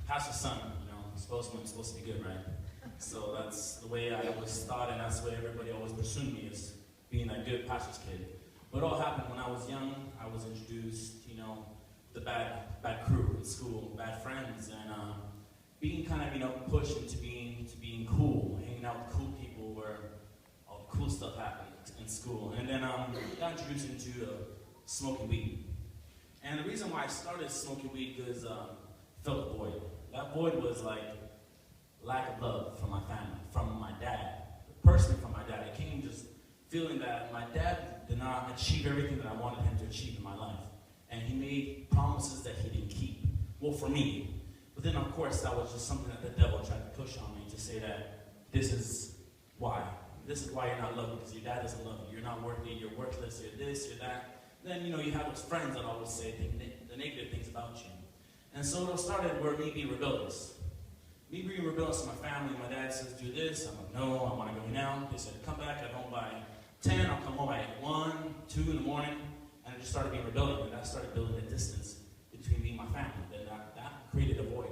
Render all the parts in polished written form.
pastor's son, supposed to be good, right? So that's the way I always thought, and that's the way everybody always pursued me, is being a good pastor's kid. But it all happened when I was young. I was introduced, the bad crew at school, bad friends, and being kind of, pushed into being cool, hanging out with cool people where all the cool stuff happened in school. And then got introduced into smoking weed. And the reason why I started smoking weed is felt a void. That void was like lack of love from my family, from my dad, personally from my dad. I came just feeling that my dad did not achieve everything that I wanted him to achieve in my life. And he made promises that he didn't keep. Well, for me. But then, of course, that was just something that the devil tried to push on me to say that this is why. This is why you're not loved, because your dad doesn't love you. You're not worthy, you're worthless, you're this, you're that. Then, you have those friends that always say the negative things about you. And so it started where me being rebellious. Me being rebellious to my family. My dad says, do this. I'm like, no, I want to go now. They said, come back at home by 10. I'll come home by 1, 2 in the morning. And I just started being rebellious. And that started building a distance between me and my family. Then that created a void.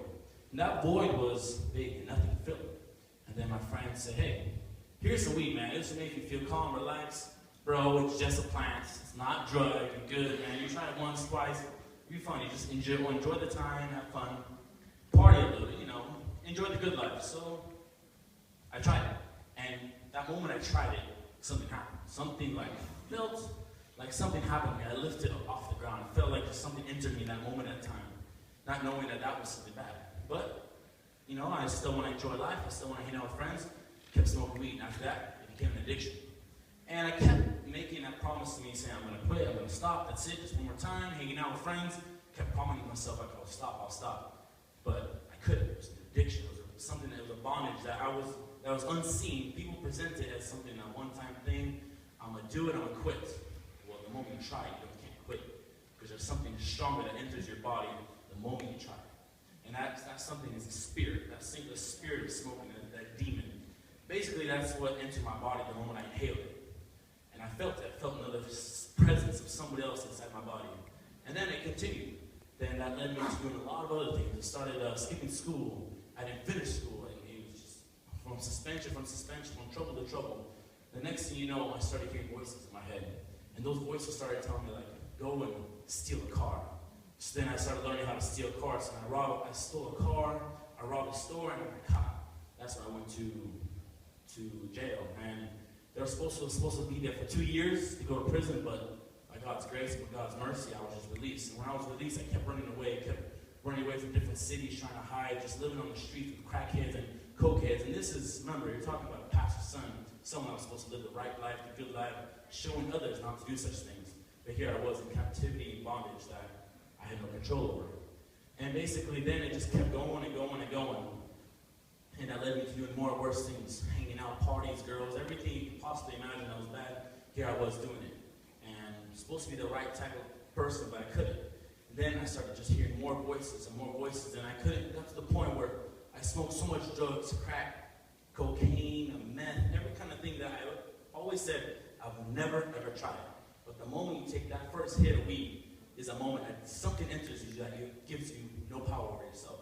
And that void was big and nothing filled it. And then my friend said, hey, here's some weed, man. This will make you feel calm, relax. Bro, it's just a plant. It's not drug. You're good, man. You try it once, twice. You're fun. You just enjoy the time, have fun, party a little bit, enjoy the good life. So I tried it. And that moment I tried it, something happened. Something felt like something happened to me. I lifted up off the ground. It felt like just something entered me in that moment at time. Not knowing that was something bad. But, I still want to enjoy life. I still want to hang out with friends. Kept smoking weed. And after that, it became an addiction. And I kept making that promise to me, saying, I'm going to quit, I'm going to stop, that's it, just one more time, hanging out with friends. Kept promising myself, I'll stop. But I couldn't. It was an addiction. It was something that was a bondage that was unseen. People present it as something, a one-time thing. I'm going to do it, I'm going to quit. Well, the moment you try it, you can't quit. Because there's something stronger that enters your body the moment you try it. And that something is the spirit. That's the spirit of smoking, that demon. Basically, that's what entered my body the moment I inhaled it. And I felt it. I felt another presence of somebody else inside my body. And then it continued. Then that led me to doing a lot of other things. I started skipping school. I didn't finish school. And it was just from suspension, from trouble to trouble. The next thing you know, I started hearing voices in my head. And those voices started telling me, go and steal a car. So then I started learning how to steal cars. And I stole a car, I robbed a store, and I got caught. That's when I went to jail. And they were supposed to be there for 2 years to go to prison, but by God's grace, by God's mercy, I was just released. And when I was released, I kept running away from different cities, trying to hide, just living on the streets with crackheads and cokeheads. And this is, remember, you're talking about a pastor's son, someone that was supposed to live the right life, the good life, showing others not to do such things. But here I was in captivity and bondage that I had no control over. And basically then it just kept going and going and going. And that led me to doing more worse things, hanging out, parties, girls, everything you can possibly imagine that was bad. Here I was doing it. And I'm supposed to be the right type of person, but I couldn't. Then I started just hearing more voices, and I couldn't. It got to the point where I smoked so much drugs, crack, cocaine, meth, every kind of thing that I always said I would never, ever try it. But the moment you take that first hit of weed is a moment that something enters you that gives you no power over yourself.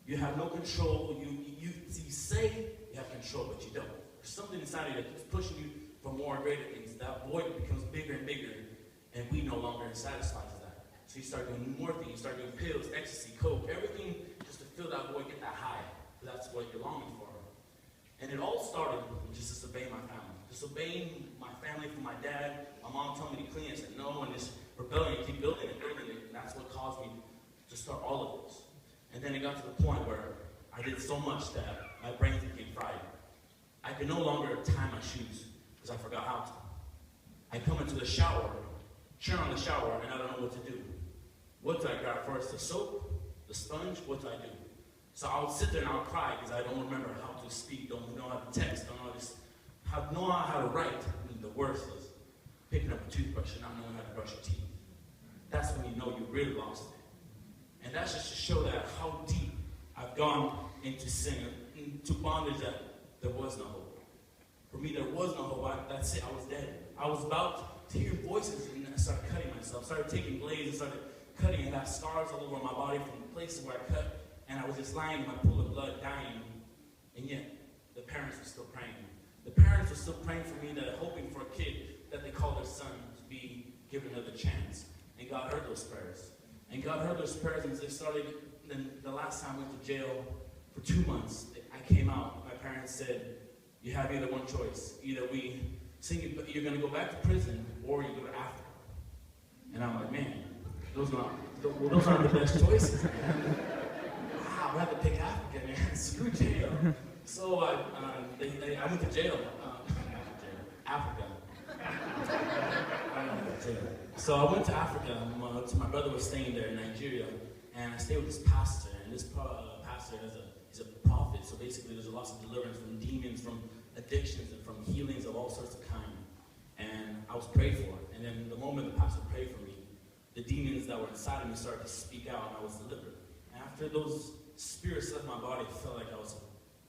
You have no control. You say you have control, but you don't. There's something inside of you that keeps pushing you for more and greater things. That void becomes bigger and bigger, and we no longer satisfies that. So you start doing more things. You start doing pills, ecstasy, coke, everything just to fill that void, get that high. That's what you're longing for. And it all started with just disobeying my family. Disobeying my family from my dad. My mom told me to clean. I said no, and this rebellion, keep building it. And that's what caused me to start all of this. And then it got to the point where I did so much that my brain became fried. I could no longer tie my shoes because I forgot how to. I come into the shower, turn on the shower, and I don't know what to do. What do I grab first? The soap? The sponge? What do I do? So I would sit there and I would cry because I don't remember how to speak, don't know how to text, don't know how to write. And the worst is picking up a toothbrush and not knowing how to brush your teeth. That's when you know you really lost it. And that's just to show that how deep I've gone into sin, into bondage that there was no hope. For me, there was no hope. That's it. I was dead. I was about to hear voices, and I started cutting myself. Started taking blades and started cutting, and got scars all over my body from the places where I cut. and I was just lying in my pool of blood, dying, and yet the parents were still praying. The parents were still praying for me, that hoping for a kid that they call their son to be given another chance. And God heard those prayers. And God heard those prayers, and they started. Then the last time I went to jail for 2 months, I came out. My parents said, "You have either one choice. Either we sing you, you're going to go back to prison, or you go to Africa." And I'm like, man, those aren't the best choices. I'd rather pick Africa, man. Screw jail. So I went to jail. Africa. So I went to Africa. My brother was staying there in Nigeria, and I stayed with this pastor. And this pastor is a prophet. So basically, there's lots of deliverance from demons, from addictions, and from healings of all sorts of kind. And I was prayed for. And then the moment the pastor prayed for me, the demons that were inside of me started to speak out, and I was delivered. And after those spirits left my body, it felt like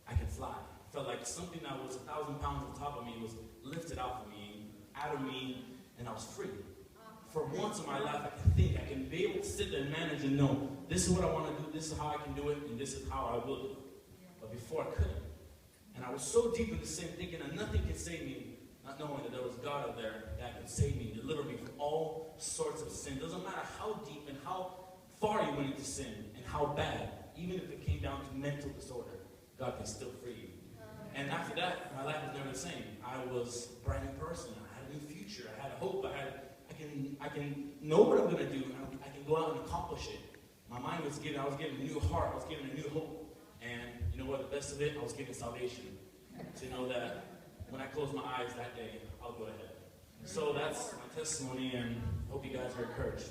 I could fly. It felt like something that was 1,000 pounds on top of me was lifted out of me, and I was free. For once in my life, I can think, I can be able to sit there and manage and know, this is what I want to do, this is how I can do it, and this is how I will do it. But before I couldn't. And I was so deep in the sin, thinking that nothing could save me, not knowing that there was God out there that could save me, deliver me from all sorts of sin. It doesn't matter how deep and how far you went into sin, and how bad, even if it came down to mental disorder, God can still free you. And after that, my life was never the same. I was a brand new person. I had a new future. I had hope. I can know what I'm going to do. And I can go out and accomplish it. My mind was given. I was given a new heart. I was given a new hope. And you know what? The best of it, I was given salvation. To know that when I close my eyes that day, I'll go to heaven. So that's my testimony, and hope you guys are encouraged.